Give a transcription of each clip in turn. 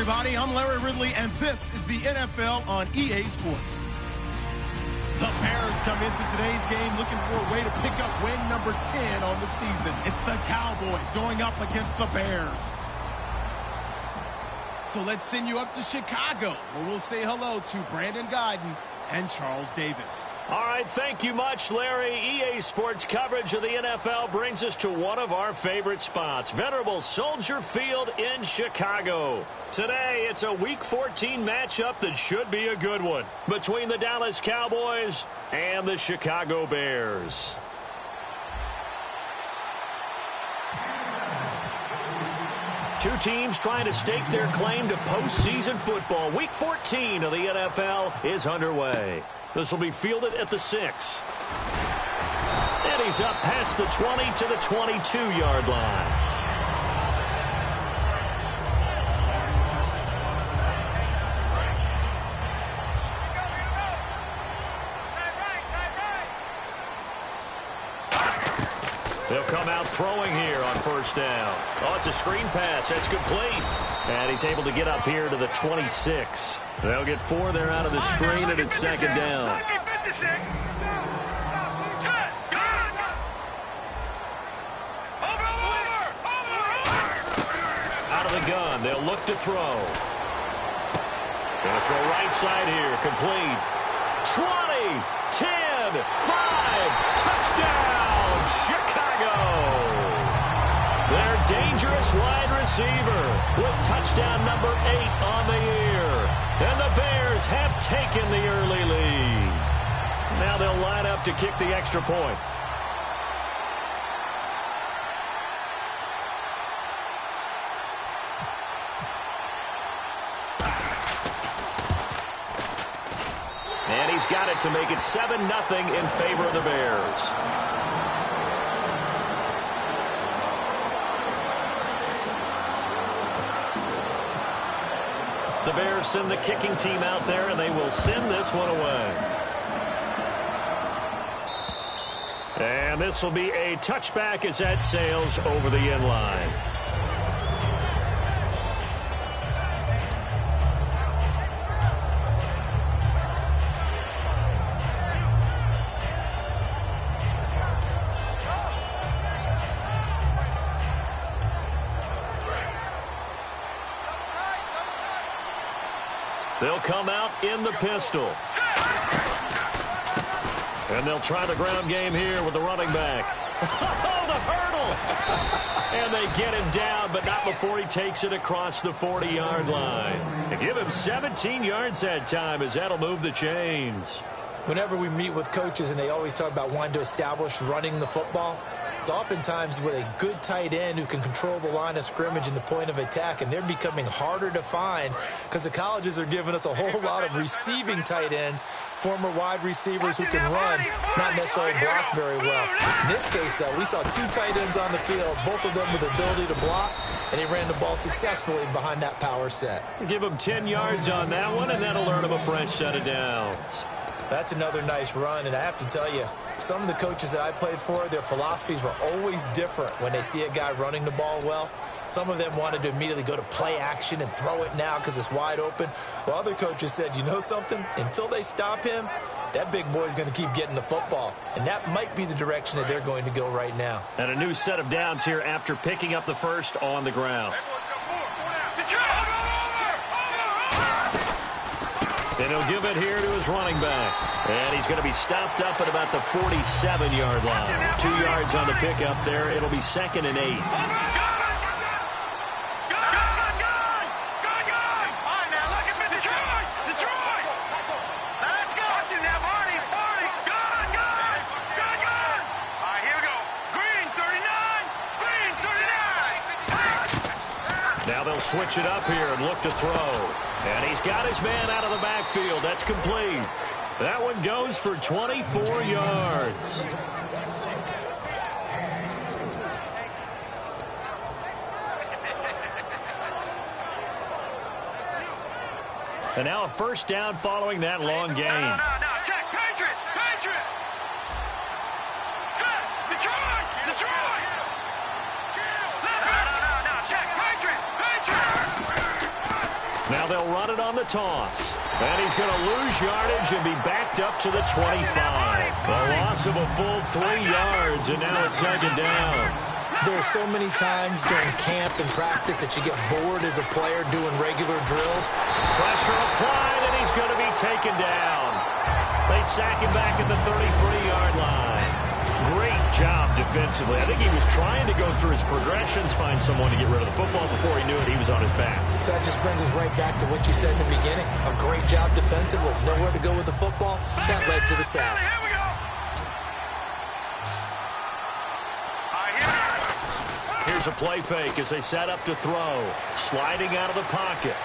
everybody. I'm Larry Ridley, and this is the NFL on EA Sports. The Bears come into today's game looking for a way to pick up win number 10 on the season. It's the Cowboys going up against the Bears. So let's send you up to Chicago, where we'll say hello to Brandon Guyton and Charles Davis. All right, thank you much, Larry. EA Sports coverage of the NFL brings us to one of our favorite spots, venerable Soldier Field in Chicago. Today, it's a Week 14 matchup that should be a good one between the Dallas Cowboys and the Chicago Bears. Two teams trying to stake their claim to postseason football. Week 14 of the NFL is underway. This will be fielded at the 6. And he's up past the 20 to the 22-yard line. They'll come out throwing here on first down. Oh, it's a screen pass. That's complete. And he's able to get up here to the 26. They'll get 4 there out of the screen, and it's second down. Out of the gun, they'll look to throw. Gonna throw right side here, complete. 20, 10, 5, touchdown, Chicago! Their dangerous wide receiver with touchdown number 8 on the year. And the Bears have taken the early lead. Now they'll line up to kick the extra point. And he's got it to make it 7-0 in favor of the Bears. The Bears send the kicking team out there, and they will send this one away. And this will be a touchback as that sails over the end line. They'll come out in the pistol. And they'll try the ground game here with the running back. Oh, the hurdle! And they get him down, but not before he takes it across the 40-yard line. And give him 17 yards that time, as that'll move the chains. Whenever we meet with coaches and they always talk about wanting to establish running the football, it's oftentimes with a good tight end who can control the line of scrimmage and the point of attack, and they're becoming harder to find because the colleges are giving us a whole lot of receiving tight ends, former wide receivers who can run, not necessarily block very well. In this case, though, we saw 2 tight ends on the field, both of them with the ability to block, and he ran the ball successfully behind that power set. Give him 10 yards on that one, and that'll earn him a fresh set of downs. That's another nice run, and I have to tell you, some of the coaches that I played for, their philosophies were always different when they see a guy running the ball well. Some of them wanted to immediately go to play action and throw it now because it's wide open. While other coaches said, you know something? Until they stop him, that big boy's going to keep getting the football. And that might be the direction that they're going to go right now. And a new set of downs here after picking up the first on the ground. And he'll give it here to his running back. And he's going to be stopped up at about the 47-yard line. 2 yards on the pickup there. It'll be 2nd and 8. Now they'll switch it up here and look to throw. And he's got his man out of the backfield. That's complete. That one goes for 24 yards. And now a first down following that long gain. No, check. Patriots! Set! Detroit! No, check. Patriots! Now they'll run it on the toss. And he's going to lose yardage and be backed up to the 25. A loss of a full 3 yards, and now it's second down. There are so many times during camp and practice that you get bored as a player doing regular drills. Pressure applied, and he's going to be taken down. They sack him back at the 33-yard line. Great job defensively. I think he was trying to go through his progressions, find someone to get rid of the football. Before he knew it, he was on his back. So that just brings us right back to what you said in the beginning. A great job defensively. Nowhere to go with the football. That led to the sack. Here we go. Here's a play fake as they set up to throw. Sliding out of the pocket.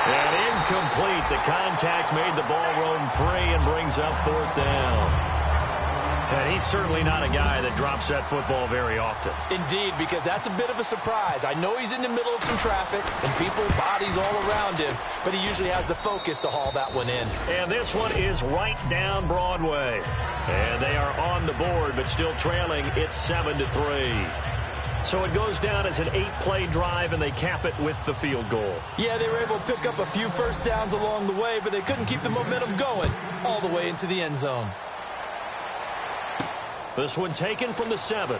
And incomplete. The contact made the ball roam free and brings up 4th down. And he's certainly not a guy that drops that football very often. Indeed, because that's a bit of a surprise. I know he's in the middle of some traffic and people, bodies all around him, but he usually has the focus to haul that one in. And this one is right down Broadway. And they are on the board, but still trailing. It's 7-3. So it goes down as an 8-play drive, and they cap it with the field goal. Yeah, they were able to pick up a few first downs along the way, but they couldn't keep the momentum going all the way into the end zone. This one taken from the 7.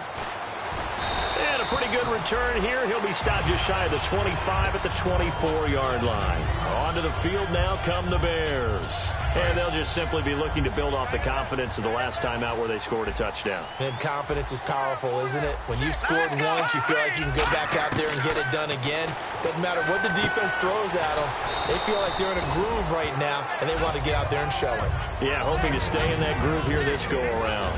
And a pretty good return here. He'll be stopped just shy of the 25 at the 24-yard line. Onto the field now come the Bears. And they'll just simply be looking to build off the confidence of the last time out where they scored a touchdown. And confidence is powerful, isn't it? When you've scored once, you feel like you can go back out there and get it done again. Doesn't matter what the defense throws at them. They feel like they're in a groove right now, and they want to get out there and show it. Yeah, hoping to stay in that groove here this go-around.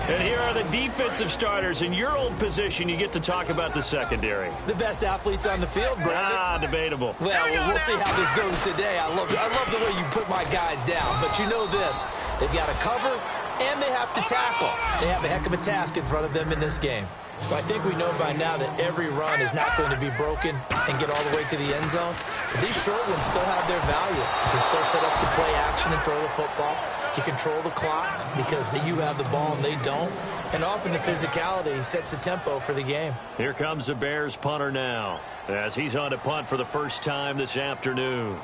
And here are the defensive starters. In your old position, you get to talk about the secondary. The best athletes on the field, Brandon. Ah, debatable. Well, we'll see how this goes today. I love the way you put my guys down. But you know this. They've got to cover, and they have to tackle. They have a heck of a task in front of them in this game. Well, I think we know by now that every run is not going to be broken and get all the way to the end zone. But these short ones still have their value. You can still set up the play action and throw the football. You control the clock because you have the ball and they don't. And often the physicality sets the tempo for the game. Here comes the Bears punter now as he's on to punt for the first time this afternoon.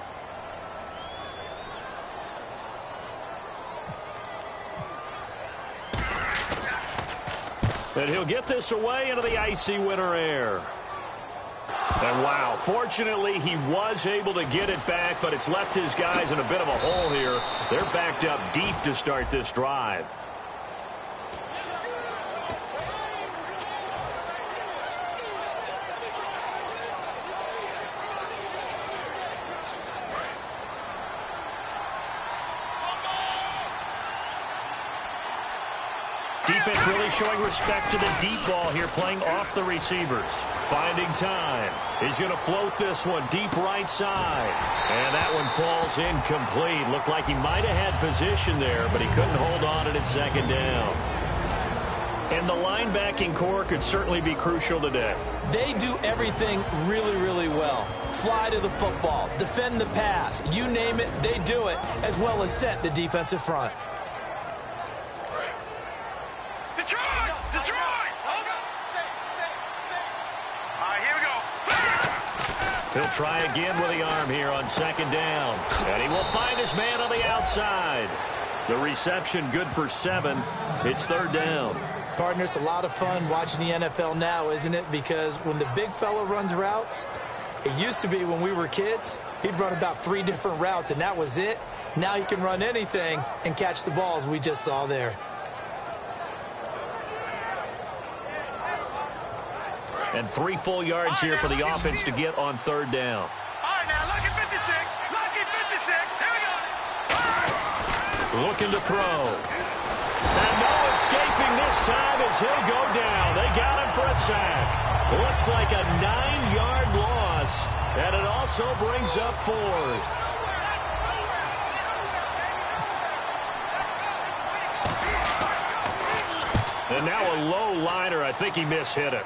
And he'll get this away into the icy winter air. And wow, fortunately he was able to get it back, but it's left his guys in a bit of a hole here. They're backed up deep to start this drive. Defense really showing respect to the deep ball here, playing off the receivers. Finding time. He's going to float this one deep right side. And that one falls incomplete. Looked like he might have had position there, but he couldn't hold on to it at second down. And the linebacking core could certainly be crucial today. They do everything really, really well. Fly to the football, defend the pass, you name it, they do it, as well as set the defensive front. He'll try again with the arm here on second down. And he will find his man on the outside. The reception good for 7. It's third down. Partner, it's a lot of fun watching the NFL now, isn't it? Because when the big fella runs routes, it used to be when we were kids, he'd run about 3 different routes, and that was it. Now he can run anything and catch the balls we just saw there. And 3 full yards here for the offense to get on third down. All right, now, lucky 56. Lucky 56. Here we go. Looking to throw. And no escaping this time as he'll go down. They got him for a sack. Looks like a 9-yard loss. And it also brings up 4th. And now a low liner. I think he mishit it.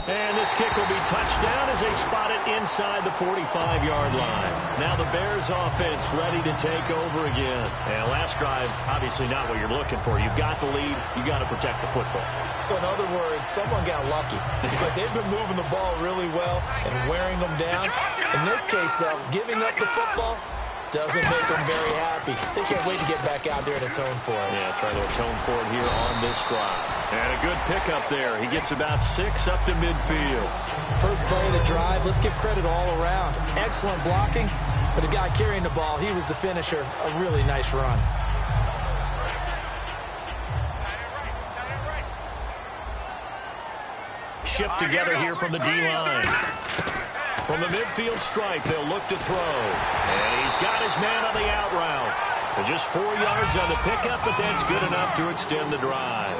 And this kick will be touchdown as they spot it inside the 45-yard line. Now the Bears offense ready to take over again. And last drive, obviously not what you're looking for. You've got the lead. You've got to protect the football. So in other words, someone got lucky because they've been moving the ball really well and wearing them down. In this case, though, giving up the football doesn't make them very happy. They can't wait to get back out there and atone for it. Yeah, try to atone for it here on this drive. And a good pickup there. He gets about 6 up to midfield. First play of the drive, let's give credit all around. Excellent blocking, but the guy carrying the ball, he was the finisher. A really nice run. Shift together here from the D-line. From the midfield stripe, they'll look to throw. And he's got his man on the out route. Just 4 yards on the pickup, but that's good enough to extend the drive.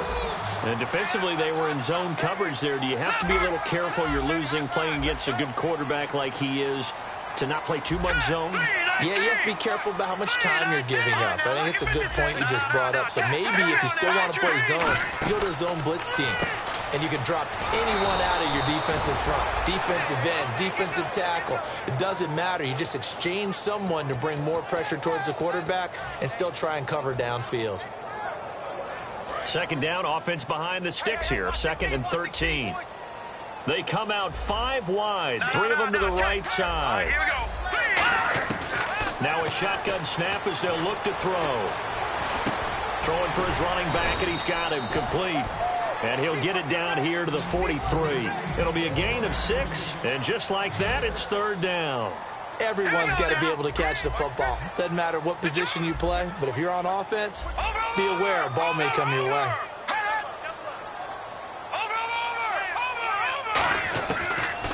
And defensively, they were in zone coverage there. Do you have to be a little careful? You're losing, playing against a good quarterback like he is, to not play too much zone? Yeah, you have to be careful about how much time you're giving up. I think it's a good point you just brought up. So maybe if you still want to play zone, you go to a zone blitz scheme. And you can drop anyone out of your defensive front, defensive end, defensive tackle. It doesn't matter. You just exchange someone to bring more pressure towards the quarterback and still try and cover downfield. Second down, offense behind the sticks here. 2nd and 13. They come out 5 wide, 3 of them to the right side. Now a shotgun snap as they'll look to throw. Throwing for his running back, and he's got him complete. And he'll get it down here to the 43. It'll be a gain of 6, and just like that, it's 3rd down. Everyone's got to be able to catch the football. Doesn't matter what position you play, but if you're on offense, be aware a ball may come your way.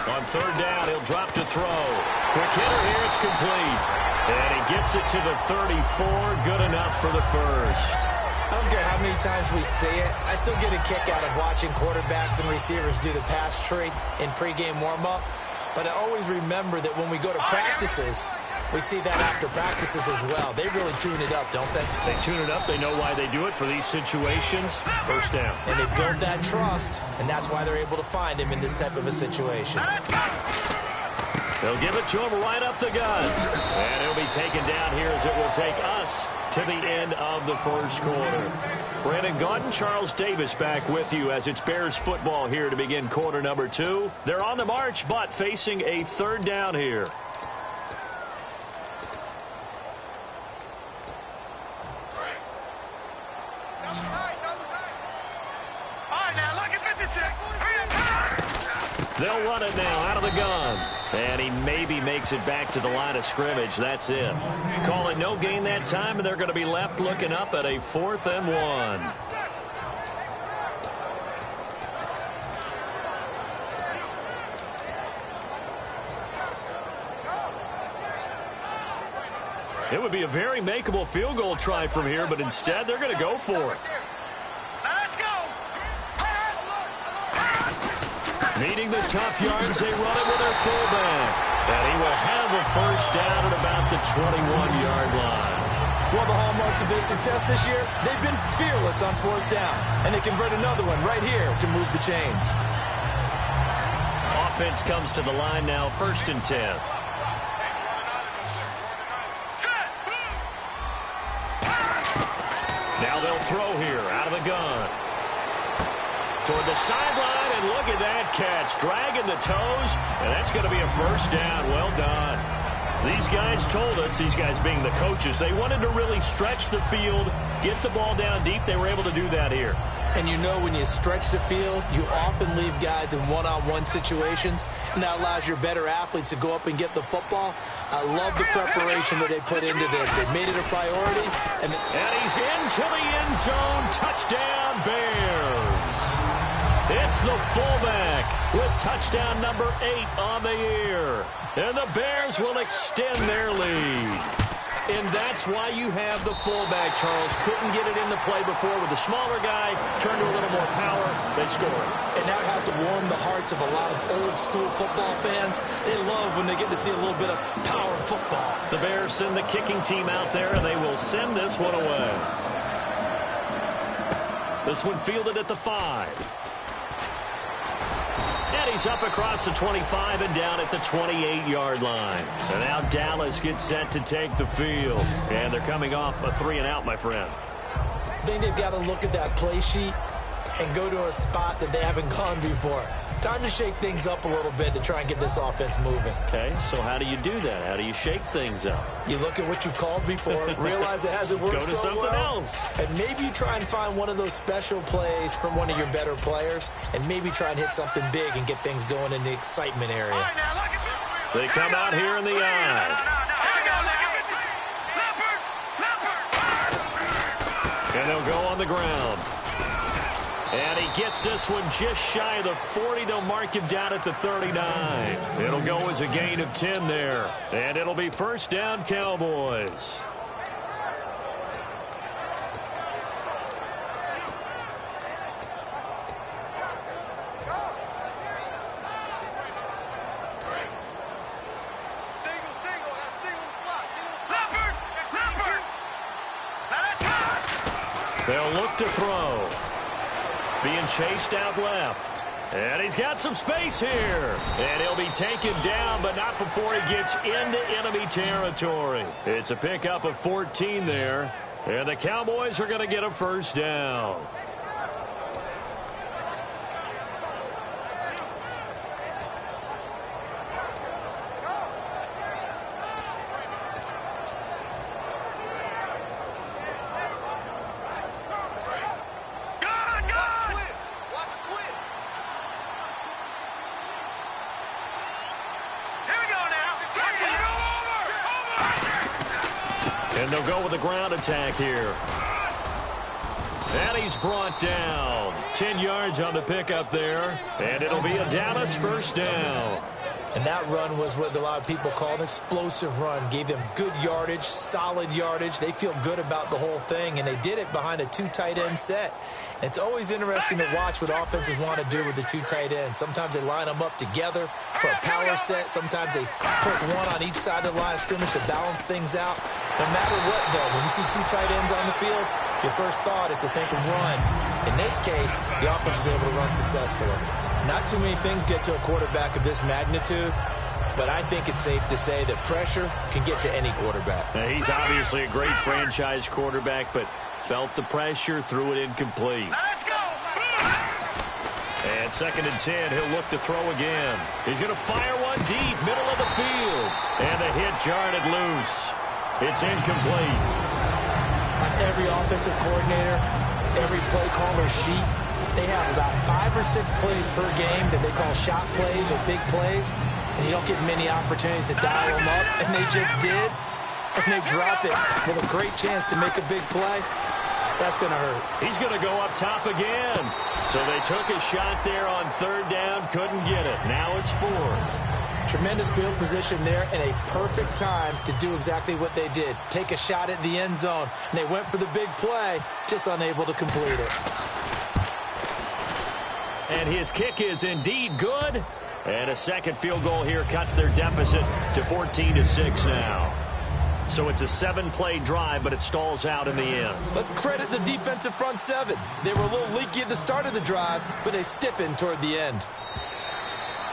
On 3rd down, he'll drop to throw. Quick hitter here, it's complete. And he gets it to the 34, good enough for the first. I don't care how many times we see it. I still get a kick out of watching quarterbacks and receivers do the pass tree in pregame warm-up. But I always remember that when we go to practices, we see that after practices as well. They really tune it up, don't they? They tune it up. They know why they do it for these situations. First down. And they build that trust, and that's why they're able to find him in this type of a situation. They'll give it to him right up the gut. And he'll be taken down here as it will take us to the end of the first quarter. Brandon Gaudin, Charles Davis back with you as it's Bears football here to begin quarter number 2. They're on the march, but facing a 3rd down here. They'll run it now out of the gun. And he maybe makes it back to the line of scrimmage. That's it. Call it no gain that time, and they're going to be left looking up at a 4th and 1. It would be a very makeable field goal try from here, but instead they're going to go for it. Needing the tough yards, they run it with their fullback. And he will have a first down at about the 21-yard line. Well, the hallmarks of their success this year, they've been fearless on 4th down. And they convert another one right here to move the chains. Offense comes to the line now, 1st and 10. Now they'll throw here out of the gun. Toward the sideline, and look at that catch. Dragging the toes, and that's going to be a first down. Well done. These guys told us, these guys being the coaches, they wanted to really stretch the field, get the ball down deep. They were able to do that here. And you know when you stretch the field, you often leave guys in one-on-one situations, and that allows your better athletes to go up and get the football. I love the preparation that they put into this. They made it a priority. And he's into the end zone. Touchdown, Bears. It's the fullback with touchdown number 8 on the year. And the Bears will extend their lead. And that's why you have the fullback, Charles. Couldn't get it in the play before with the smaller guy. Turned to a little more power. They score. And that has to warm the hearts of a lot of old-school football fans. They love when they get to see a little bit of power football. The Bears send the kicking team out there, and they will send this one away. This one fielded at the 5. And And he's up across the 25 and down at the 28-yard line. So now Dallas gets set to take the field. And they're coming off a 3-and-out, my friend. I think they've got to look at that play sheet and go to a spot that they haven't gone before. Time to shake things up a little bit to try and get this offense moving. Okay, so how do you do that? How do you shake things up? You look at what you've called before, realize it hasn't worked Go to so something well, else. and maybe you try and find one of those special plays from one of your better players, and maybe try and hit something big and get things going in the excitement area. All right, now, look at this. They come out here in the eye. And they'll go on the ground. And he gets this one just shy of the 40. They'll mark him down at the 39. It'll go as a gain of 10 there. And it'll be first down, Cowboys. They'll look to throw. Being chased out left. And he's got some space here. And he'll be taken down, but not before he gets into enemy territory. It's a pickup of 14 there. And the Cowboys are going to get a first down. And they'll go with a ground attack here. And he's brought down. 10 yards on the pickup there. And it'll be a Dallas first down. And that run was what a lot of people call an explosive run. Gave them good yardage, solid yardage. They feel good about the whole thing, and they did it behind a 2 tight end set. It's always interesting to watch what offenses want to do with the 2 tight ends. Sometimes they line them up together for a power set. Sometimes they put one on each side of the line of scrimmage to balance things out. No matter what, though, when you see 2 tight ends on the field, your first thought is to think of run. In this case, the offense was able to run successfully. Not too many things get to a quarterback of this magnitude, but I think it's safe to say that pressure can get to any quarterback. Now, he's obviously a great franchise quarterback, but felt the pressure, threw it incomplete. Let's go. And 2nd and 10, he'll look to throw again. He's going to fire one deep, middle of the field. And the hit jarred it loose. It's incomplete. On every offensive coordinator, every play caller sheet, they have about 5 or 6 plays per game that they call shot plays or big plays, and you don't get many opportunities to dial them up, and they just did, and they dropped it with a great chance to make a big play. That's going to hurt. He's going to go up top again. So they took a shot there on 3rd down, couldn't get it. Now it's 4th. Tremendous field position there and a perfect time to do exactly what they did. Take a shot at the end zone, and they went for the big play, just unable to complete it. And his kick is indeed good. And a second field goal here cuts their deficit to 14-6 now. So it's a 7-play drive, but it stalls out in the end. Let's credit the defensive front 7. They were a little leaky at the start of the drive, but they stiffened toward the end.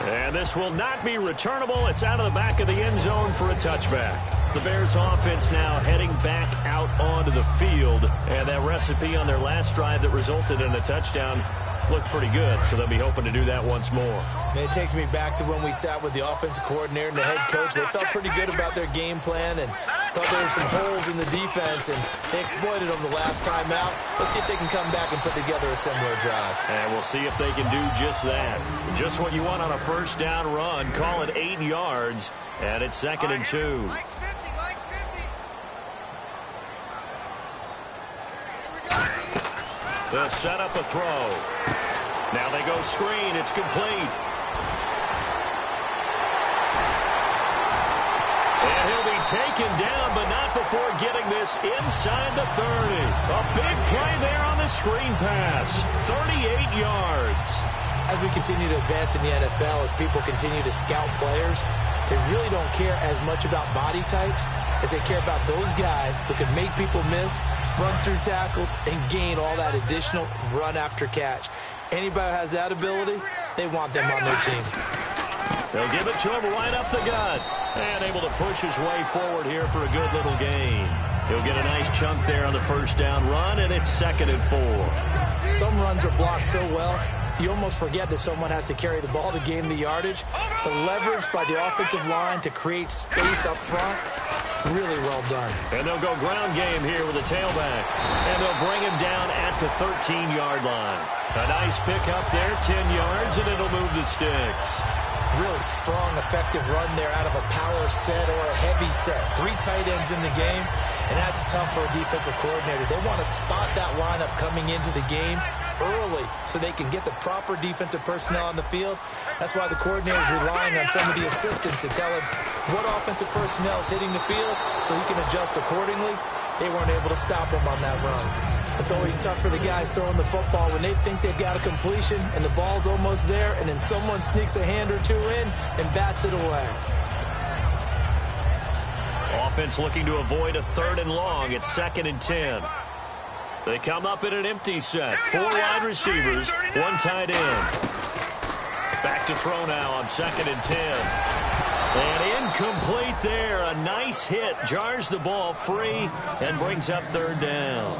And this will not be returnable. It's out of the back of the end zone for a touchback. The Bears offense now heading back out onto the field. And that recipe on their last drive that resulted in a touchdown looked pretty good, so they'll be hoping to do that once more. And it takes me back to when we sat with the offensive coordinator and the head coach. They felt pretty good about their game plan and thought there were some holes in the defense, and they exploited them the last time out. Let's see if they can come back and put together a similar drive. And we'll see if they can do just that. Just what you want on a first down run. Call it 8 yards, and it's 2nd and 2. Mike's 50, Mike's 50. They'll set up a throw. Now they go screen. It's complete. And he'll be taken down, but not before getting this inside the 30. A big play there on the screen pass. 38 yards. As we continue to advance in the NFL, as people continue to scout players, they really don't care as much about body types as they care about those guys who can make people miss, run through tackles, and gain all that additional run after catch. Anybody who has that ability, they want them on their team. They'll give it to him right up the gut. And able to push his way forward here for a good little gain. He'll get a nice chunk there on the first down run, and it's 2nd and 4. Some runs are blocked so well, you almost forget that someone has to carry the ball to gain the yardage. The leverage by the offensive line to create space up front, really well done. And they'll go ground game here with a tailback. And they'll bring him down at the 13-yard line. A nice pick up there, 10 yards, and it'll move the sticks. Really strong, effective run there out of a power set or a heavy set. 3 tight ends in the game, and that's tough for a defensive coordinator. They want to spot that lineup coming into the game early so they can get the proper defensive personnel on the field. That's why the coordinator is relying on some of the assistants to tell him what offensive personnel is hitting the field so he can adjust accordingly. They weren't able to stop him on that run. It's always tough for the guys throwing the football when they think they've got a completion and the ball's almost there, and then someone sneaks a hand or two in and bats it away. Offense looking to avoid a 3rd and long. It's 2nd and 10. They come up in an empty set. 4 wide receivers, 1 tight end. Back to throw now on 2nd and 10. And incomplete there. A nice hit. Jars the ball free and brings up 3rd down.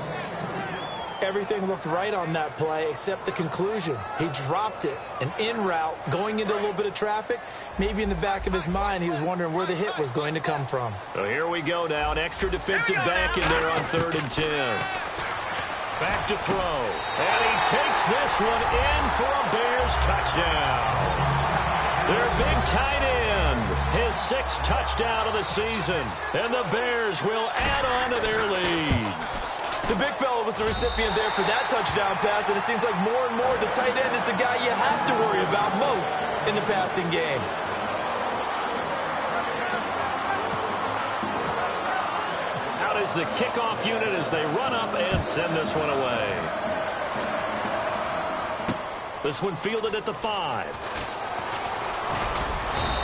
Everything looked right on that play except the conclusion. He dropped it. An in route going into a little bit of traffic. Maybe in the back of his mind he was wondering where the hit was going to come from. So here we go now. An extra defensive back in there on 3rd and 10. Back to throw. And he takes this one in for a Bears touchdown. Their big tight end. His 6th touchdown of the season. And the Bears will add on to their lead. The big fella was the recipient there for that touchdown pass, and it seems like more and more the tight end is the guy you have to worry about most in the passing game. Out is the kickoff unit as they run up and send this one away. This one fielded at the 5.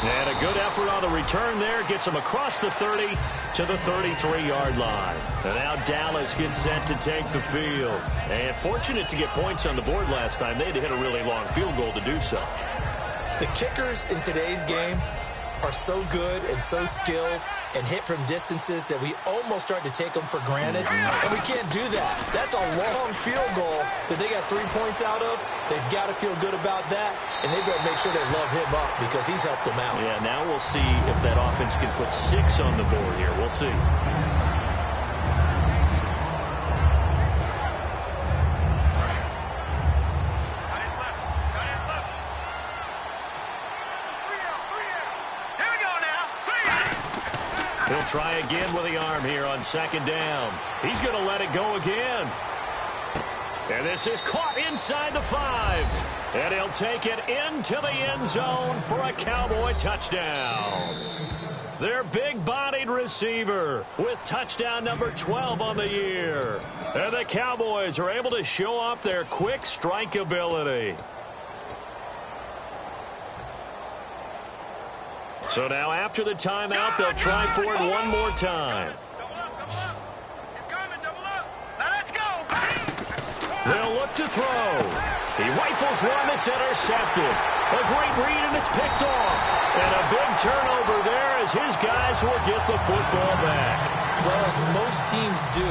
And a good effort on the return there. Gets him across the 30 to the 33-yard line. And now Dallas gets set to take the field. And fortunate to get points on the board last time. They had to hit a really long field goal to do so. The kickers in today's game are so good and so skilled and hit from distances that we almost start to take them for granted. And we can't do that. That's a long field goal that they got 3 points out of. They've got to feel good about that, and they better make sure they love him up because he's helped them out. Yeah, now we'll see if that offense can put 6 on the board here. We'll see. He'll try again with the arm here on 2nd down. He's going to let it go again. And this is caught inside the 5. And he'll take it into the end zone for a Cowboy touchdown. Their big-bodied receiver with touchdown number 12 on the year. And the Cowboys are able to show off their quick strike ability. So now after the timeout, they'll try for it one more time. They'll look to throw. He rifles one that's intercepted. A great read, and it's picked off. And a big turnover there as his guys will get the football back. Well, as most teams do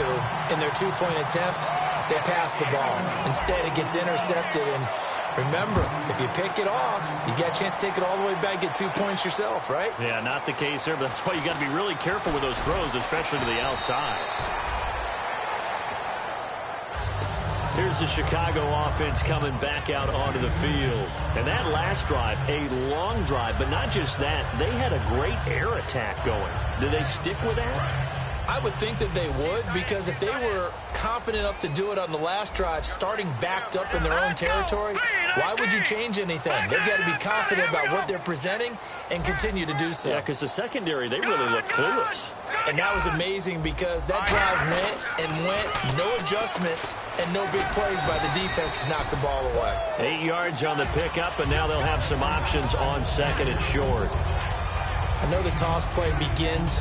in their 2-point attempt, they pass the ball. Instead, it gets intercepted, and remember, if you pick it off, you got a chance to take it all the way back, get 2 points yourself, right? Yeah, not the case there, but that's why you got to be really careful with those throws, especially to the outside. Here's the Chicago offense coming back out onto the field. And that last drive, a long drive, but not just that, they had a great air attack going. Do they stick with that? I would think that they would, because if they were confident enough to do it on the last drive, starting backed up in their own territory, why would you change anything? They've got to be confident about what they're presenting and continue to do so. Yeah, because the secondary, they really look clueless. And that was amazing because that drive went and went, no adjustments and no big plays by the defense to knock the ball away. 8 yards on the pickup, and now they'll have some options on 2nd and short. I know the toss play begins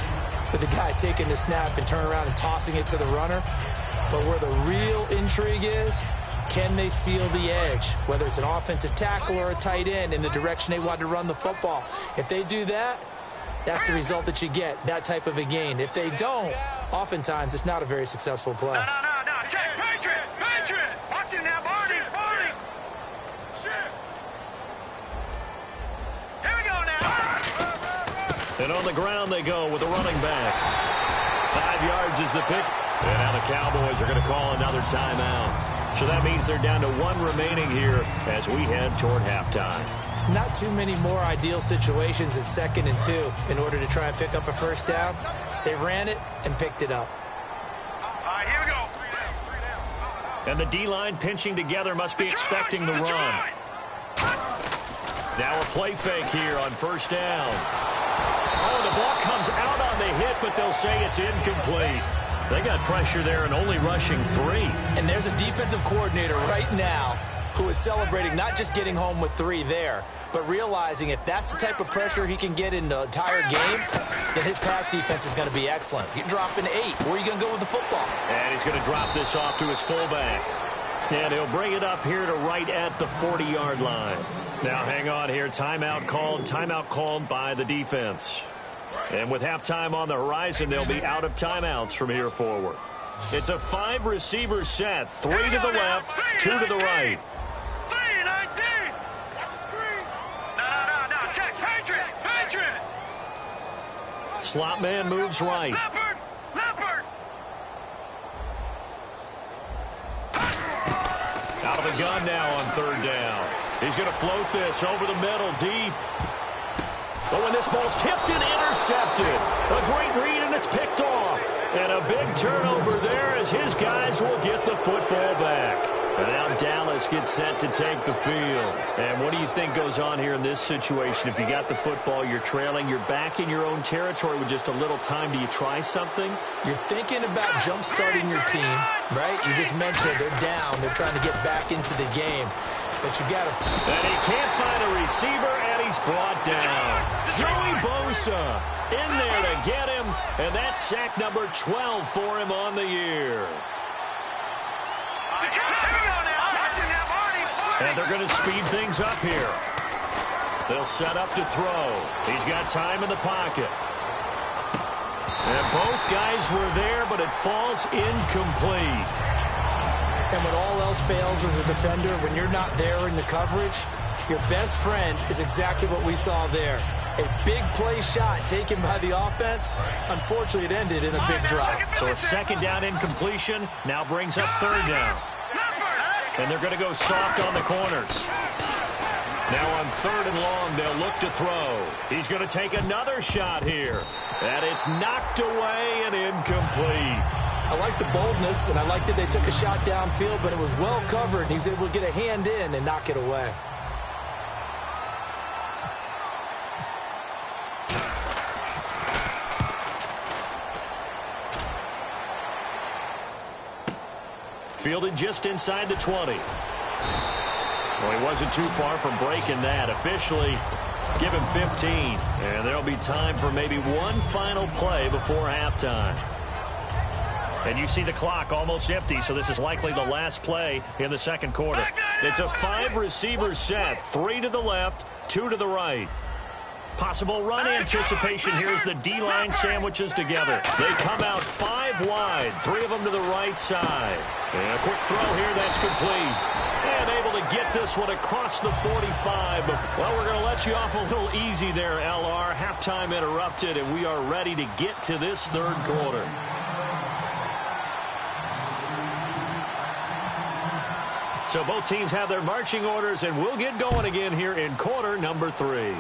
with the guy taking the snap and turn around and tossing it to the runner. But where the real intrigue is, can they seal the edge, whether it's an offensive tackle or a tight end, in the direction they want to run the football. If they do that, that's the result that you get, that type of a gain. If they don't, oftentimes it's not a very successful play. No. Check. Patriot. Watch him now, Barney. Here we go now. And on the ground they go with a running back. 5 yards is the pick. And now the Cowboys are going to call another timeout. So that means they're down to 1 remaining here as we head toward halftime. Not too many more ideal situations at 2nd and 2 in order to try and pick up a first down. They ran it and picked it up. All right, here we go. And the D-line pinching together must be expecting the run. Now a play fake here on first down. Oh, the ball comes out on the hit, but they'll say it's incomplete. They got pressure there and only rushing 3. And there's a defensive coordinator right now who is celebrating not just getting home with 3 there, but realizing if that's the type of pressure he can get in the entire game, then his pass defense is going to be excellent. You're dropping 8. Where are you going to go with the football? And he's going to drop this off to his fullback. And he'll bring it up here to right at the 40-yard line. Now hang on here. Timeout called by the defense. And with halftime on the horizon, they'll be out of timeouts from here forward. It's a 5-receiver set. 3 to the left, 2 to the right. 3-19. No. Check. Patriot. Slot man moves right. Leopard. Out of the gun now on 3rd down. He's going to float this over the middle, deep. But when this ball's tipped and intercepted, a great read and it's picked off. And a big turnover there as his guys will get the football back. And now Dallas gets set to take the field. And what do you think goes on here in this situation? If you got the football, you're trailing, you're back in your own territory with just a little time. Do you try something? You're thinking about jump-starting your team, right? You just mentioned they're down. They're trying to get back into the game. But you got to... And he can't find a receiver, and he's brought down. Joey Bosa in there to get him, and that's sack number 12 for him on the year. And they're going to speed things up here. They'll set up to throw. He's got time in the pocket. And both guys were there, but it falls incomplete. And when all else fails as a defender, when you're not there in the coverage, your best friend is exactly what we saw there. A big play shot taken by the offense. Unfortunately, it ended in a big drop. So a 2nd down incompletion now brings up 3rd down. And they're going to go soft on the corners. Now on 3rd and long, they'll look to throw. He's going to take another shot here. And it's knocked away and incomplete. I like the boldness, and I like that they took a shot downfield, but it was well covered, and he was able to get a hand in and knock it away. Fielded just inside the 20. Well, he wasn't too far from breaking that. Officially, give him 15. And there'll be time for maybe one final play before halftime. And you see the clock almost empty, so this is likely the last play in the 2nd quarter. It's a 5-receiver set. 3 to the left, 2 to the right. Possible run anticipation here as the D-line sandwiches together. They come out 5 wide, 3 of them to the right side. And a quick throw here, that's complete. And able to get this one across the 45. Well, we're going to let you off a little easy there, LR. Halftime interrupted, and we are ready to get to this 3rd quarter. So both teams have their marching orders, and we'll get going again here in quarter number 3.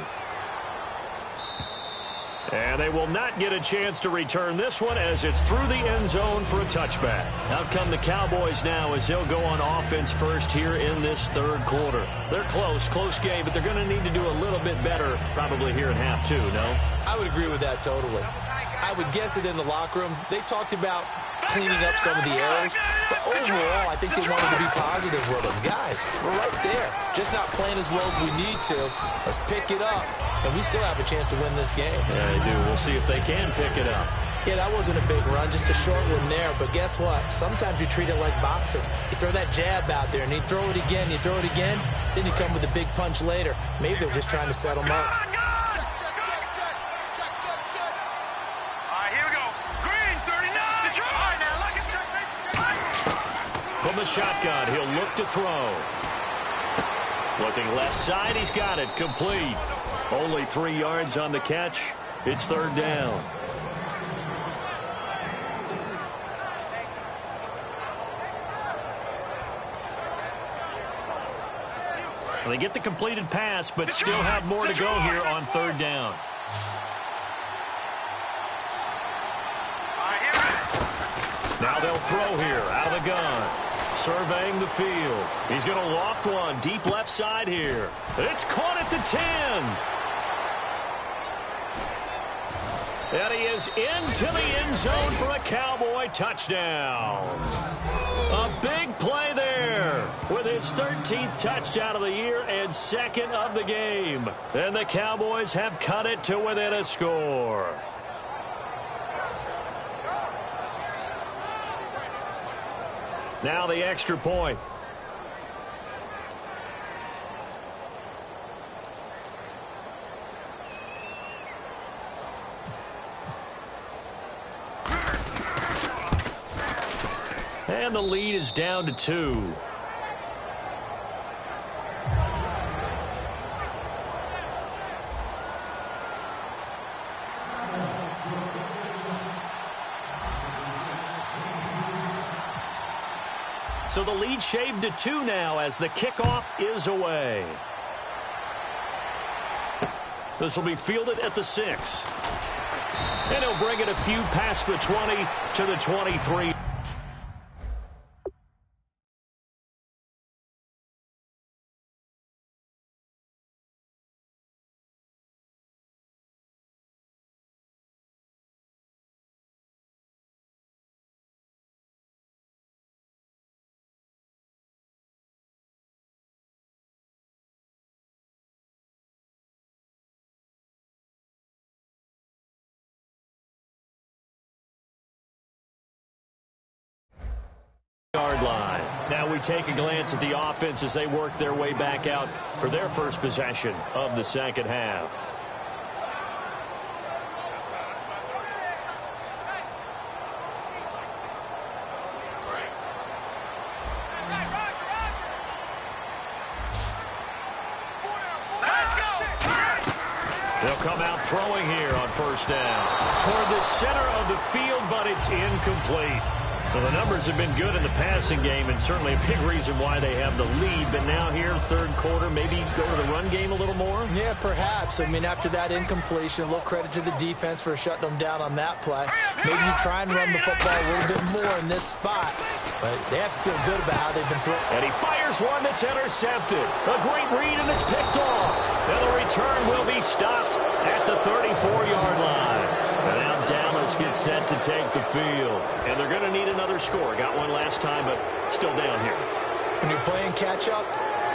And they will not get a chance to return this one as it's through the end zone for a touchback. Out come the Cowboys now as they'll go on offense first here in this 3rd quarter. They're close game, but they're going to need to do a little bit better probably here in half 2, no? I would agree with that totally. I would guess it in the locker room. They talked about cleaning up some of the errors, but overall, I think they wanted to be positive with them. Guys, we're right there. Just not playing as well as we need to. Let's pick it up, and we still have a chance to win this game. Yeah, they do. We'll see if they can pick it up. Yeah, that wasn't a big run, just a short one there. But guess what? Sometimes you treat it like boxing. You throw that jab out there, and you throw it again, then you come with a big punch later. Maybe they're just trying to set him up. All right, here we go. Green, 39. All right, now, look at From the shotgun, he'll look to throw. Looking left side, he's got it. Complete. Only 3 yards on the catch. It's third down. They get the completed pass, but still have more to go here on third down. Now they'll throw here out of the gun. Surveying the field. He's going to loft one deep left side here. It's caught at the 10. And he is into the end zone for a Cowboy touchdown. A big play there with his 13th touchdown of the year and second of the game. And the Cowboys have cut it to within a score. Now the extra point. And the lead is down to 2. So the lead shaved to 2 now as the kickoff is away. This will be fielded at the 6. And he'll bring it a few past the 20 to the 23. Yard line. Now we take a glance at the offense as they work their way back out for their first possession of the second half. They'll come out throwing here on first down. Toward the center of the field, but it's incomplete. Well, the numbers have been good in the passing game, and certainly a big reason why they have the lead. But now here, third quarter, maybe go to the run game a little more? Yeah, perhaps. I mean, after that incompletion, a little credit to the defense for shutting them down on that play. Maybe you try and run the football a little bit more in this spot. But they have to feel good about how they've been throwing. And he fires one that's intercepted. A great read, and it's picked off. And the return will be stopped at the 34-yard line. And now Dallas gets set to take the field. And they're going to need another score. Got one last time, but still down here. When you're playing catch-up,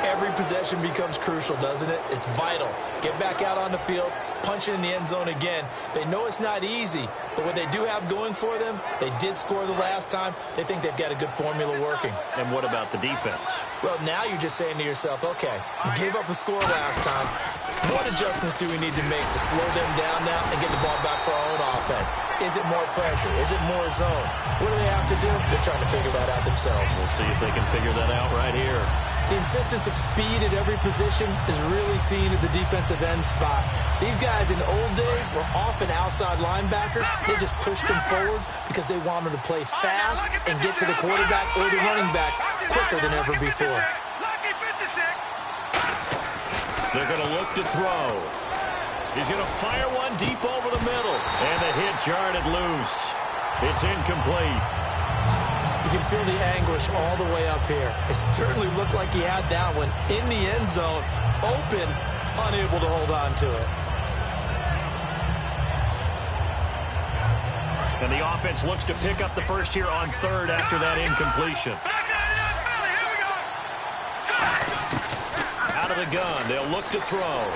every possession becomes crucial, doesn't it? It's vital. Get back out on the field, punch it in the end zone again. They know it's not easy, but what they do have going for them, they did score the last time. They think they've got a good formula working. And what about the defense? Well, now you're just saying to yourself, okay, we gave up a score last time. What adjustments do we need to make to slow them down now and get the ball back for our own offense? Is it more pressure? Is it more zone? What do they have to do? They're trying to figure that out themselves. We'll see if they can figure that out right here. The insistence of speed at every position is really seen at the defensive end spot. These guys in the old days were often outside linebackers. They just pushed them forward because they wanted to play fast and get to the quarterback or the running backs quicker than ever before. They're going to look to throw. He's going to fire one deep over the middle. And the hit jarred it loose. It's incomplete. You can feel the anguish all the way up here. It certainly looked like he had that one in the end zone, open, unable to hold on to it. And the offense looks to pick up the first here on third after that incompletion. Out of the gun, they'll look to throw.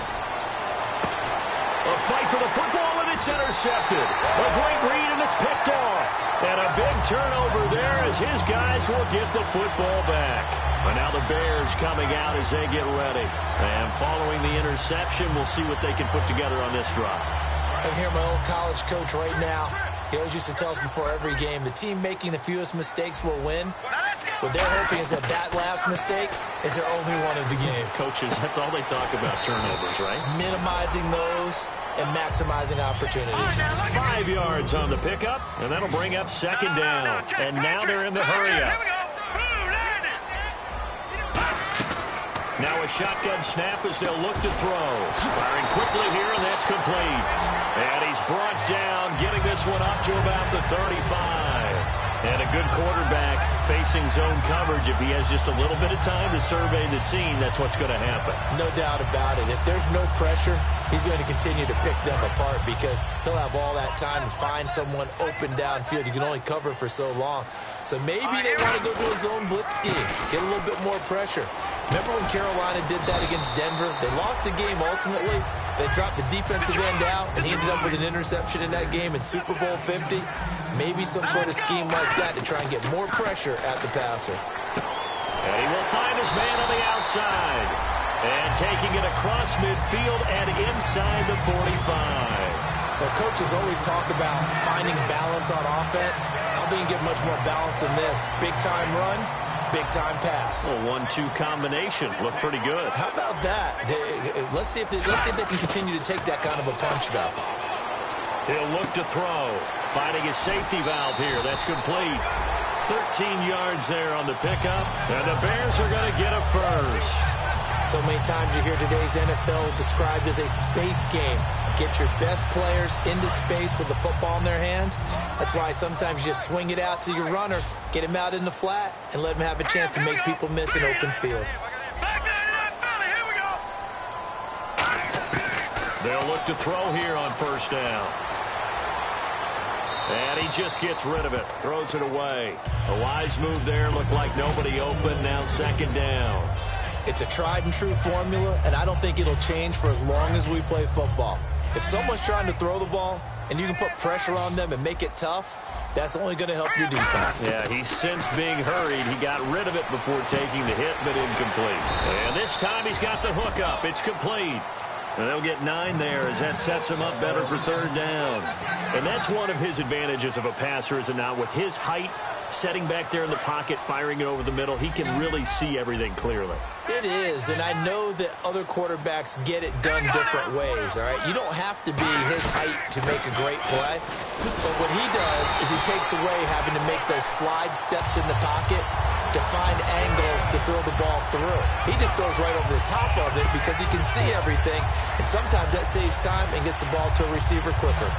A fight for the football, and it's It's intercepted. A great read, and it's picked off. And a big turnover there as his guys will get the football back. And now the Bears coming out as they get ready. And following the interception, we'll see what they can put together on this drive. I can hear my old college coach right now. He always used to tell us before every game, the team making the fewest mistakes will win. What they're hoping is that that last mistake is their only one of the game. Coaches, that's all they talk about, turnovers, right? Minimizing those and maximizing opportunities. 5 yards on the pickup, and that'll bring up second down. And now they're in the hurry-up. Now a shotgun snap as they'll look to throw. Firing quickly here, and that's complete. And he's brought down, getting this one up to about the 35. And a good quarterback facing zone coverage. If he has just a little bit of time to survey the scene, that's what's going to happen. No doubt about it. If there's no pressure, he's going to continue to pick them apart because he'll have all that time to find someone open downfield. You can only cover for so long. So maybe they want to go to a zone blitz scheme, get a little bit more pressure. Remember when Carolina did that against Denver? They lost the game ultimately. They dropped the defensive end out, and he ended up with an interception in that game in Super Bowl 50. Maybe some sort of scheme like that to try and get more pressure at the passer. And he will find his man on the outside. And taking it across midfield and inside the 45. Well, coaches always talk about finding balance on offense. I don't think you get much more balance than this. Big-time run, big-time pass. A 1-2 combination. Looked pretty good. How about that? Let's see if they can continue to take that kind of a punch, though. He'll look to throw. Finding his safety valve here. That's complete. 13 yards there on the pickup. And the Bears are going to get a first. So many times you hear today's NFL described as a space game. Get your best players into space with the football in their hands. That's why sometimes you just swing it out to your runner, get him out in the flat, and let him have a chance to make people miss an open field. They'll look to throw here on first down. And he just gets rid of it. Throws it away. A wise move there. Looked like nobody open. Now second down. It's a tried-and-true formula, and I don't think it'll change for as long as we play football. If someone's trying to throw the ball and you can put pressure on them and make it tough, that's only going to help your defense. Yeah, he's since being hurried. He got rid of it before taking the hit, but incomplete. And this time he's got the hook up. It's complete. And they'll get 9 there as that sets him up better for third down. And that's one of his advantages of a passer, is it not? With his height, setting back there in the pocket, firing it over the middle, he can really see everything clearly. It is, and I know that other quarterbacks get it done different ways, all right? You don't have to be his height to make a great play. But what he does is he takes away having to make those slide steps in the pocket to find angles to throw the ball through. He just throws right over the top of it because he can see everything, and sometimes that saves time and gets the ball to a receiver quicker.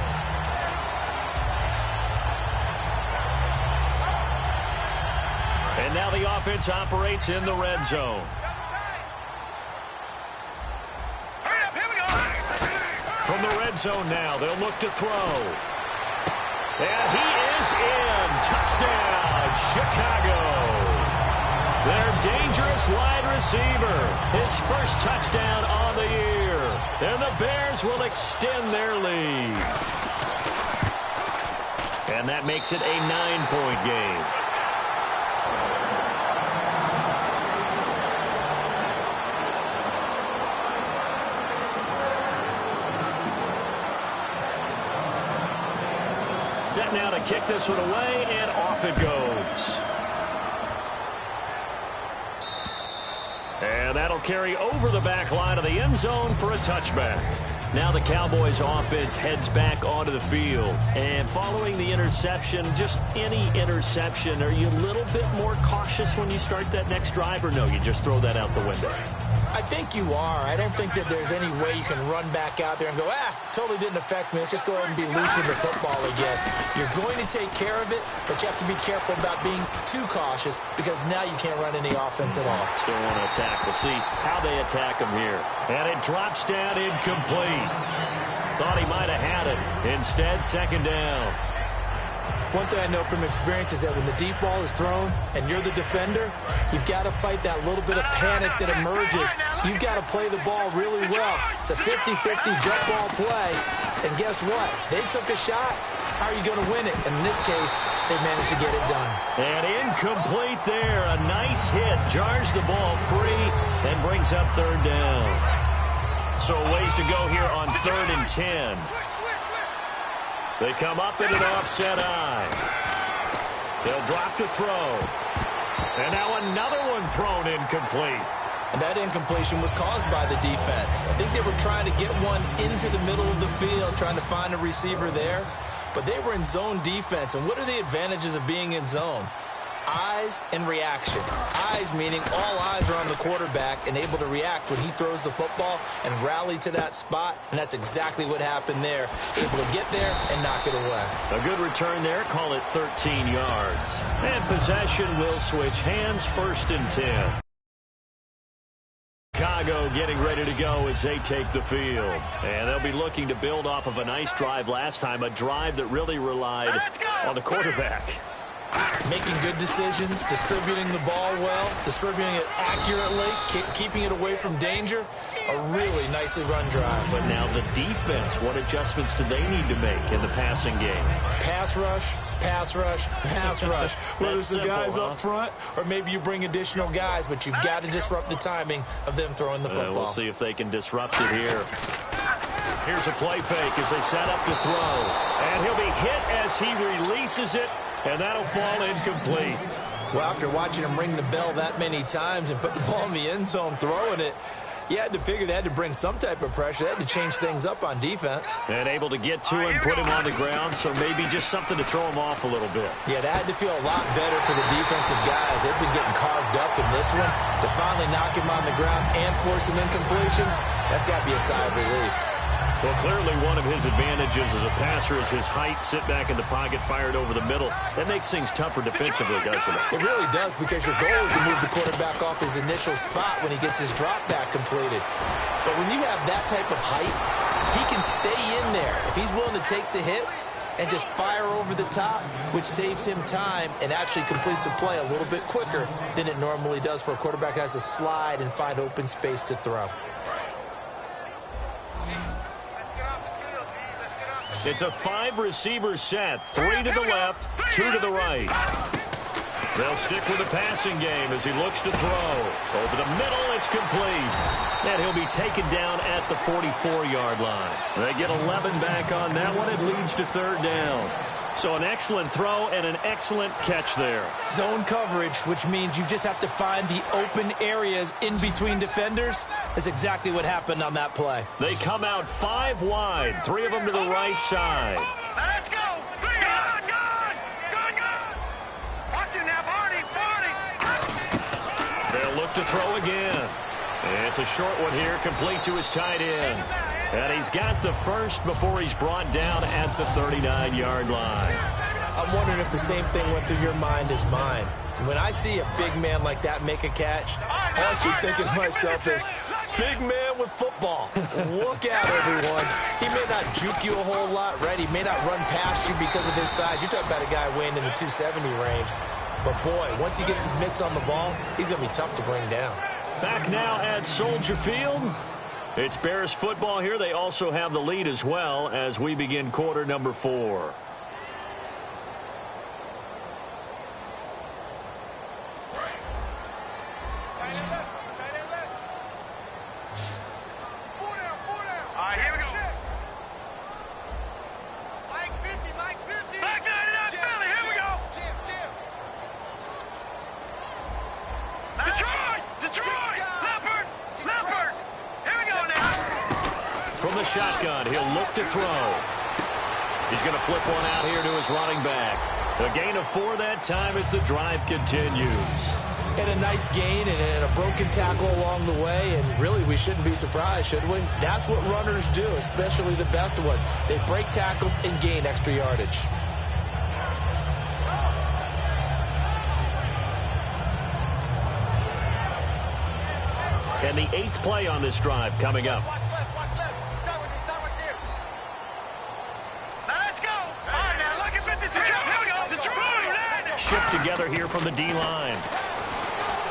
And now the offense operates in the red zone. From the red zone now, they'll look to throw. And he is in. Touchdown, Chicago. Their dangerous wide receiver. His first touchdown on the year. And the Bears will extend their lead. And that makes it a 9-point game. Set now to kick this one away, and off it goes. And that'll carry over the back line of the end zone for a touchback. Now the Cowboys offense heads back onto the field. And following the interception, just any interception, are you a little bit more cautious when you start that next drive, or no, you just throw that out the window? I think you are. I don't think that there's any way you can run back out there and go, totally didn't affect me. Let's just go ahead and be loose with the football again. You're going to take care of it, but you have to be careful about being too cautious because now you can't run any offense at all. Still want to attack. We'll see how they attack him here. And it drops down incomplete. Thought he might have had it. Instead, second down. One thing I know from experience is that when the deep ball is thrown and you're the defender, you've got to fight that little bit of panic that emerges. You've got to play the ball really well. It's a 50-50 jump ball play. And guess what? They took a shot. How are you going to win it? And in this case, they managed to get it done. And incomplete there. A nice hit. Jars the ball free and brings up third down. So a ways to go here on 3rd and 10. They come up in an offset eye. They'll drop the throw. And now another one thrown incomplete. And that incompletion was caused by the defense. I think they were trying to get one into the middle of the field, trying to find a receiver there. But they were in zone defense. And what are the advantages of being in zone? Eyes and reaction. Eyes meaning all eyes are on the quarterback and able to react when he throws the football and rally to that spot. And that's exactly what happened there. Able to get there and knock it away. A good return there. Call it 13 yards. And possession will switch hands. 1st and 10. Chicago getting ready to go as they take the field. And they'll be looking to build off of a nice drive last time, a drive that really relied on the quarterback. Making good decisions, distributing the ball well, distributing it accurately, keeping it away from danger. A really nicely run drive. But now the defense, what adjustments do they need to make in the passing game? Pass rush, pass rush, pass rush. Whether it's the guys up front or maybe you bring additional guys, but you've got to disrupt the timing of them throwing the football. We'll see if they can disrupt it here. Here's a play fake as they set up to throw. And he'll be hit as he releases it, and that'll fall incomplete. Well, after watching him ring the bell that many times and put the ball in the end zone throwing it, you had to figure they had to bring some type of pressure. They had to change things up on defense. And able to get to him, put him on the ground, so maybe just something to throw him off a little bit. Yeah, that had to feel a lot better for the defensive guys. They've been getting carved up in this one. To finally knock him on the ground and force an incompletion, that's got to be a sigh of relief. Well, clearly one of his advantages as a passer is his height, sit back in the pocket, fired over the middle. That makes things tougher defensively, doesn't it? It really does, because your goal is to move the quarterback off his initial spot when he gets his drop back completed. But when you have that type of height, he can stay in there. If he's willing to take the hits and just fire over the top, which saves him time and actually completes a play a little bit quicker than it normally does for a quarterback who has to slide and find open space to throw. It's a 5-receiver set. 3 to the left, 2 to the right. They'll stick with the passing game as he looks to throw. Over the middle, it's complete. And he'll be taken down at the 44-yard line. They get 11 back on that one. It leads to 3rd down. So an excellent throw and an excellent catch there. Zone coverage, which means you just have to find the open areas in between defenders. That's exactly what happened on that play. They come out 5 wide, 3 of them to the right side. Let's go. Good. Watch it now, Barney. They'll look to throw again. It's a short one here, complete to his tight end. And he's got the first before he's brought down at the 39-yard line. I'm wondering if the same thing went through your mind as mine. When I see a big man like that make a catch, all I keep thinking to myself is, big man with football. Look out, everyone. He may not juke you a whole lot, right? He may not run past you because of his size. You're talking about a guy weighing in the 270 range. But, boy, once he gets his mitts on the ball, he's going to be tough to bring down. Back now at Soldier Field. It's Bears football here. They also have the lead as well as we begin quarter number 4. Shotgun. He'll look to throw. He's going to flip one out here to his running back. A gain of 4 that time as the drive continues. And a nice gain and a broken tackle along the way. And really, we shouldn't be surprised, should we? That's what runners do, especially the best ones. They break tackles and gain extra yardage. And the 8th play on this drive coming up. Shift together here from the D-line.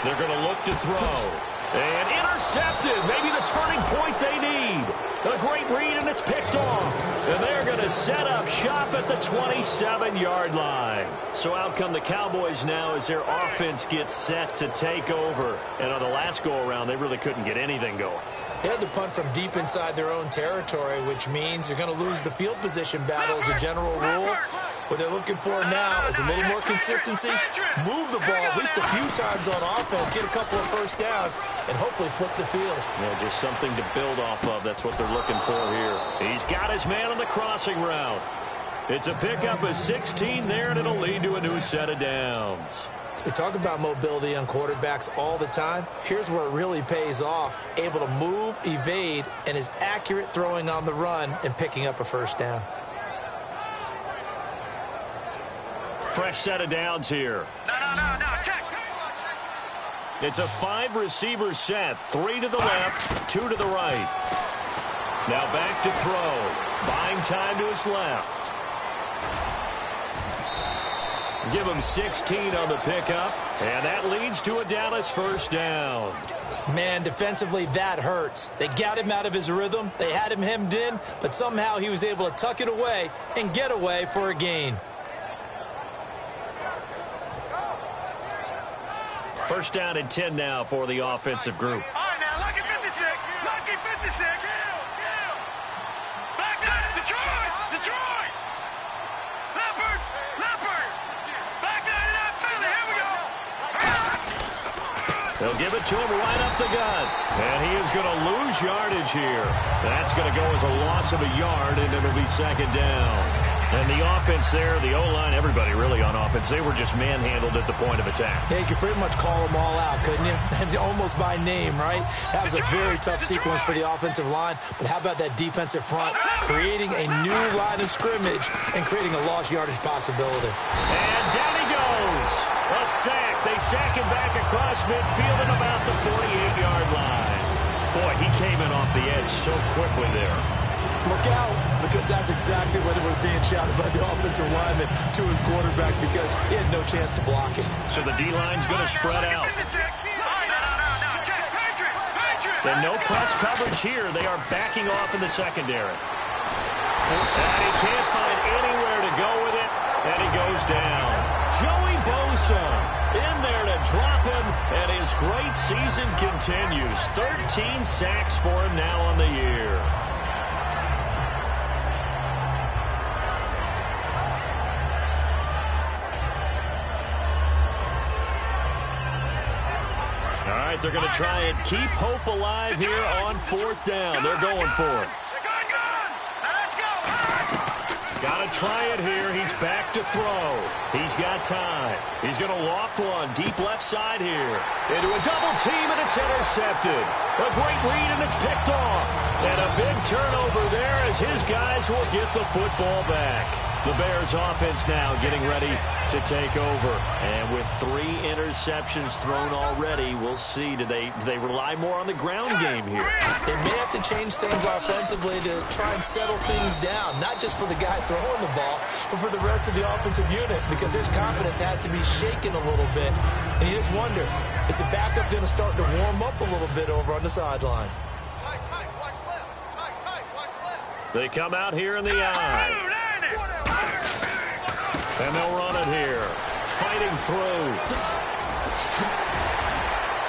They're going to look to throw. And intercepted. Maybe the turning point they need. A great read, and it's picked off. And they're going to set up shop at the 27-yard line. So out come the Cowboys now as their offense gets set to take over. And on the last go-around, they really couldn't get anything going. They had to punt from deep inside their own territory, which means you're going to lose the field position battle as a general rule. What they're looking for now is a little more consistency, move the ball at least a few times on offense, get a couple of first downs, and hopefully flip the field. Yeah, just something to build off of. That's what they're looking for here. He's got his man on the crossing route. It's a pickup of 16 there, and it'll lead to a new set of downs. They talk about mobility on quarterbacks all the time. Here's where it really pays off. Able to move, evade, and is accurate throwing on the run and picking up a first down. Fresh set of downs here. No, check. It's a 5-receiver set. 3 to the left, 2 to the right. Now back to throw. Buying time to his left. Give him 16 on the pickup, and that leads to a Dallas first down. Man, defensively, that hurts. They got him out of his rhythm. They had him hemmed in, but somehow he was able to tuck it away and get away for a gain. First down and 10 now for the offensive group. All right, now, lucky 56. Lucky 56. Backside, Detroit. Leopard. Back 99, Philly. Here we go. They'll give it to him right up the gut. And he is going to lose yardage here. That's going to go as a loss of a yard, and it'll be second down. And the offense there, the O-line, everybody really on offense, they were just manhandled at the point of attack. Yeah, you could pretty much call them all out, couldn't you? Almost by name, right? That was a very tough sequence for the offensive line. But how about that defensive front creating a new line of scrimmage and creating a lost yardage possibility? And down he goes. A sack. They sack him back across midfield at about the 48-yard line. Boy, he came in off the edge so quickly there. Look out, because that's exactly what it was being shouted by the offensive lineman to his quarterback because he had no chance to block it. So the D-line's going to spread out. And no press coverage here. They are backing off in the secondary. And he can't find anywhere to go with it, and he goes down. Joey Bosa in there to drop him, and his great season continues. 13 sacks for him now on the year. All right, they're going to try and keep hope alive here on fourth down. They're going for it. Got to try it here. He's back to throw. He's got time. He's going to loft one deep left side here. Into a double team, and it's intercepted. A great read, and it's picked off. And a big turnover there as his guys will get the football back. The Bears offense now getting ready to take over. And with 3 interceptions thrown already, we'll see. Do they rely more on the ground game here? They may have to change things offensively to try and settle things down. Not just for the guy throwing the ball, but for the rest of the offensive unit. Because their confidence has to be shaken a little bit. And you just wonder, is the backup going to start to warm up a little bit over on the sideline? They come out here in the eye. And they'll run it here. Fighting through.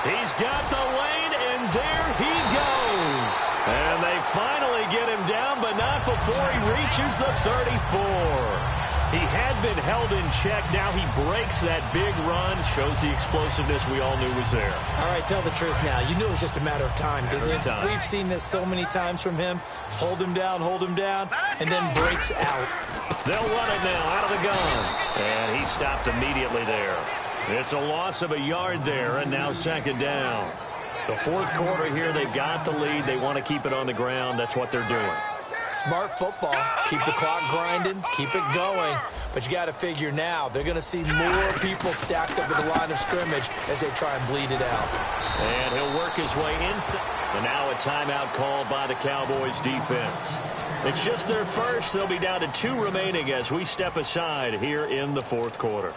He's got the lane, and there he goes. And they finally get him down, but not before he reaches the 34. He had been held in check. Now he breaks that big run. Shows the explosiveness we all knew was there. All right, tell the truth now. You knew it was just a matter of time, didn't you? Time. We've seen this so many times from him. Hold him down, and then breaks out. They'll run it now out of the gun. And he stopped immediately there. It's a loss of a yard there, and now second down. The fourth quarter here, they've got the lead. They want to keep it on the ground. That's what they're doing. Smart football. Keep the clock grinding. Keep it going. But you got to figure now, they're going to see more people stacked up at the line of scrimmage as they try and bleed it out. And he'll work his way inside. And now a timeout called by the Cowboys defense. It's just their first. They'll be down to 2 remaining as we step aside here in the fourth quarter.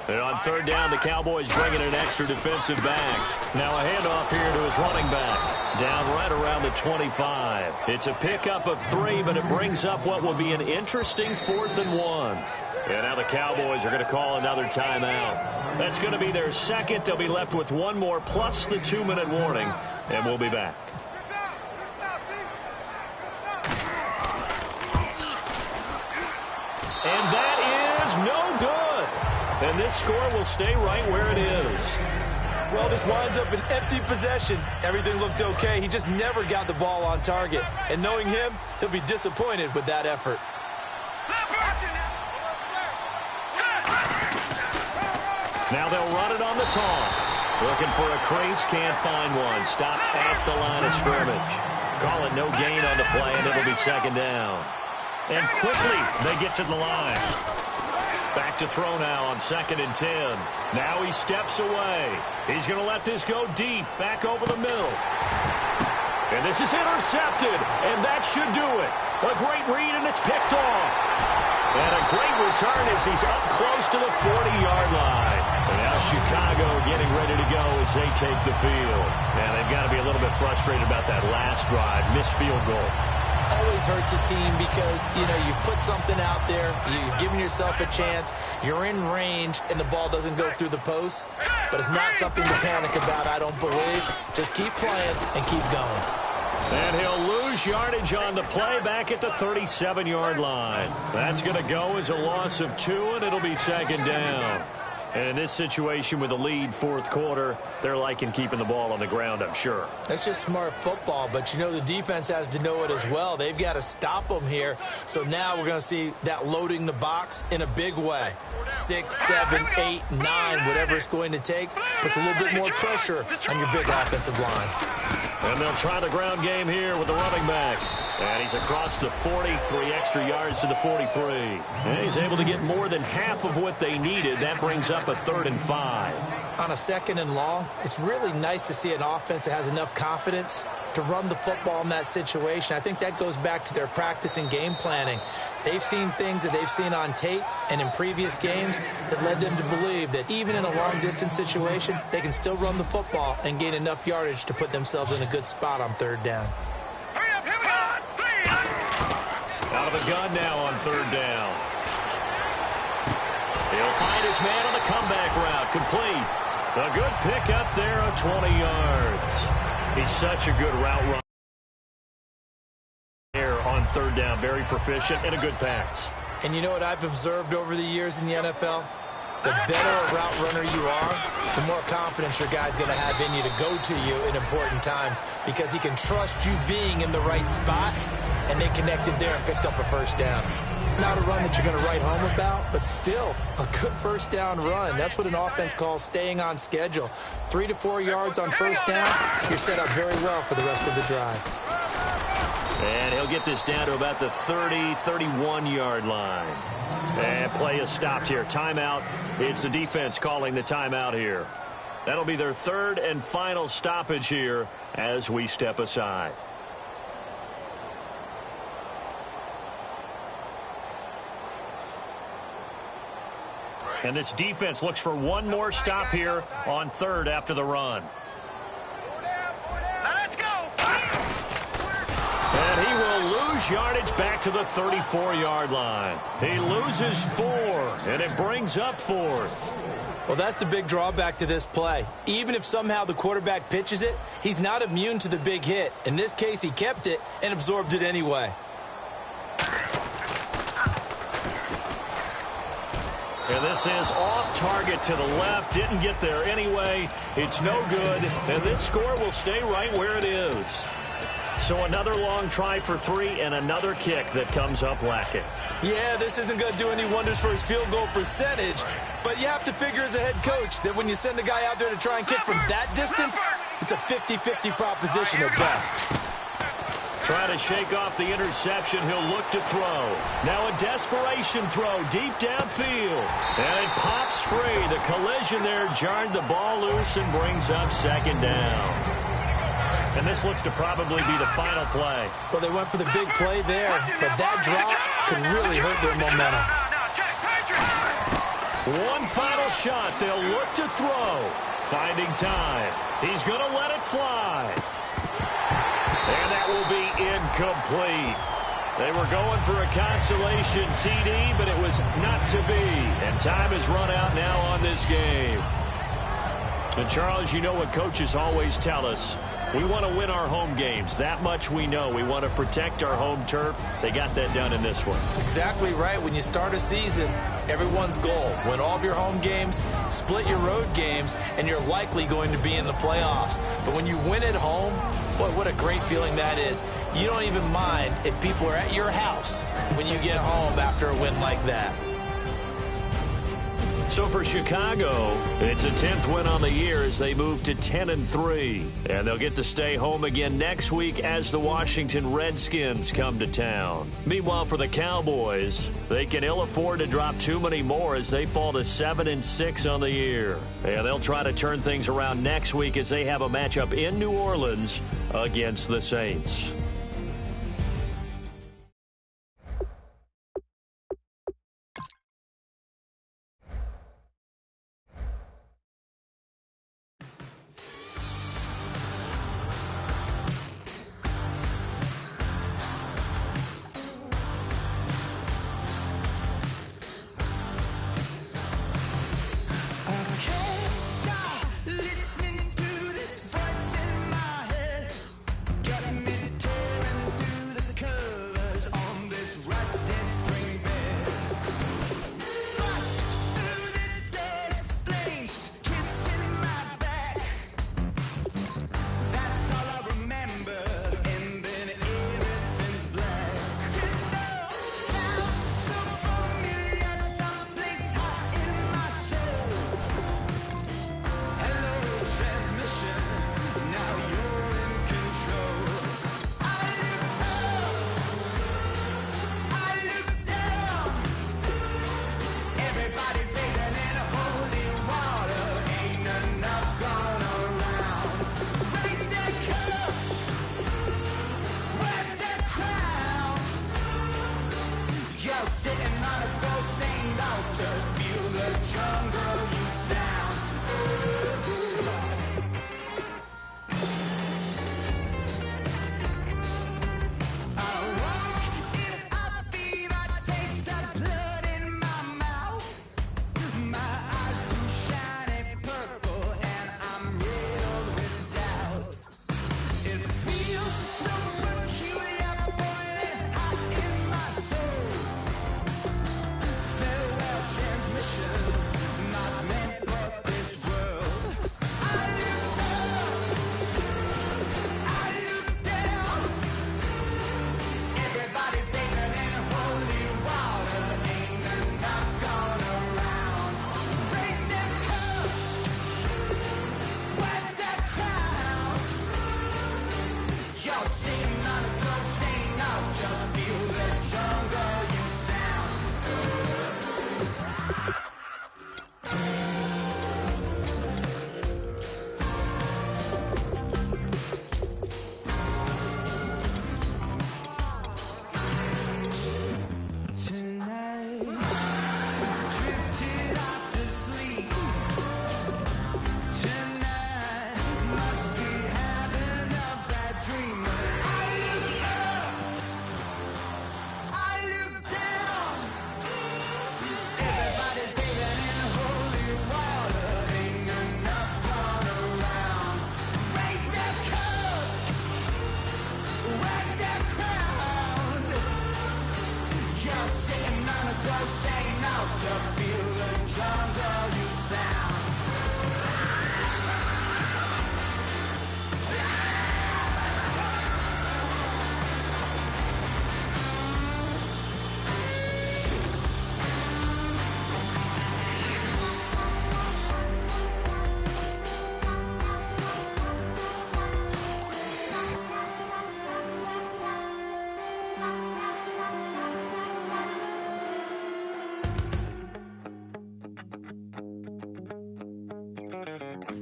And on third down, the Cowboys bringing an extra defensive back. Now a handoff here to his running back. Down right around the 25. It's a pickup of 3, but it brings up what will be an interesting 4th and 1. And now the Cowboys are going to call another timeout. That's going to be their second. They'll be left with 1 more plus the 2-minute warning. And we'll be back. And that is no good. And this score will stay right where it is. Well, this winds up an empty possession. Everything looked okay. He just never got the ball on target. And knowing him, he'll be disappointed with that effort. Now they'll run it on the toss. Looking for a crease, can't find one. Stopped at the line of scrimmage. Call it no gain on the play, and it'll be second down. And quickly, they get to the line. Back to throw now on 2nd and 10. Now he steps away. He's going to let this go deep, back over the middle. And this is intercepted, and that should do it. A great read, and it's picked off. And a great return as he's up close to the 40-yard line. And now Chicago getting ready to go as they take the field. And they've got to be a little bit frustrated about that last drive, missed field goal. Always hurts a team because, you put something out there, you're giving yourself a chance, you're in range, and the ball doesn't go through the post. But it's not something to panic about, I don't believe. Just keep playing and keep going. And he'll lose yardage on the play back at the 37-yard line. That's going to go as a loss of 2, and it'll be second down. And in this situation with the lead 4th quarter, they're liking keeping the ball on the ground, I'm sure. That's just smart football, but the defense has to know it as well. They've got to stop them here. So now we're going to see that loading the box in a big way. 6, 7, 8, 9, whatever it's going to take, puts a little bit more pressure on your big offensive line. And they'll try the ground game here with the running back. And he's across the 40, 3 extra yards to the 43. And he's able to get more than half of what they needed. That brings up a 3rd and 5. On a 2nd and long, it's really nice to see an offense that has enough confidence to run the football in that situation. I think that goes back to their practice and game planning. They've seen things that they've seen on tape and in previous games that led them to believe that even in a long-distance situation, they can still run the football and gain enough yardage to put themselves in a good spot on 3rd down. Out of the gun now on 3rd down. He'll find his man on the comeback route. Complete. A good pickup there of 20 yards. He's such a good route runner here on 3rd down. Very proficient and a good pass. And you know what I've observed over the years in the NFL? The better a route runner you are, the more confidence your guy's going to have in you to go to you in important times because he can trust you being in the right spot, and they connected there and picked up a 1st down. Not a run that you're going to write home about, but still a good 1st down run. That's what an offense calls staying on schedule. 3 to 4 yards on 1st down, you're set up very well for the rest of the drive. And he'll get this down to about the 30, 31-yard line. And play is stopped here. Timeout. It's the defense calling the timeout here. That'll be their 3rd and final stoppage here as we step aside. And this defense looks for 1 more stop here on 3rd after the run. Let's go. And he will lose yardage back to the 34-yard line. He loses 4, and it brings up 4th. Well, that's the big drawback to this play. Even if somehow the quarterback pitches it, he's not immune to the big hit. In this case, he kept it and absorbed it anyway. And this is off target to the left. Didn't get there anyway. It's no good. And this score will stay right where it is. So another long try for 3 and another kick that comes up lacking. Yeah, this isn't going to do any wonders for his field goal percentage. But you have to figure as a head coach that when you send a guy out there to try and kick from that distance, it's a 50-50 proposition at best. Trying to shake off the interception. He'll look to throw. Now a desperation throw deep downfield. And it pops free. The collision there jarred the ball loose and brings up 2nd down. And this looks to probably be the final play. Well, they went for the big play there, but that drop could really hurt their momentum. One final shot. They'll look to throw. Finding time. He's going to let it fly. And that will be incomplete. They were going for a consolation TD, but it was not to be. And time has run out now on this game. And, Charles, you know what coaches always tell us. We want to win our home games. That much we know. We want to protect our home turf. They got that done in this one. Exactly right. When you start a season, everyone's goal: win all of your home games, split your road games, and you're likely going to be in the playoffs. But when you win at home, boy, what a great feeling that is. You don't even mind if people are at your house when you get home after a win like that. So for Chicago, it's a 10th win on the year as they move to 10-3. And they'll get to stay home again next week as the Washington Redskins come to town. Meanwhile, for the Cowboys, they can ill afford to drop too many more as they fall to 7-6 on the year. And they'll try to turn things around next week as they have a matchup in New Orleans against the Saints.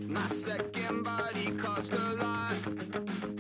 My second body cost a lot.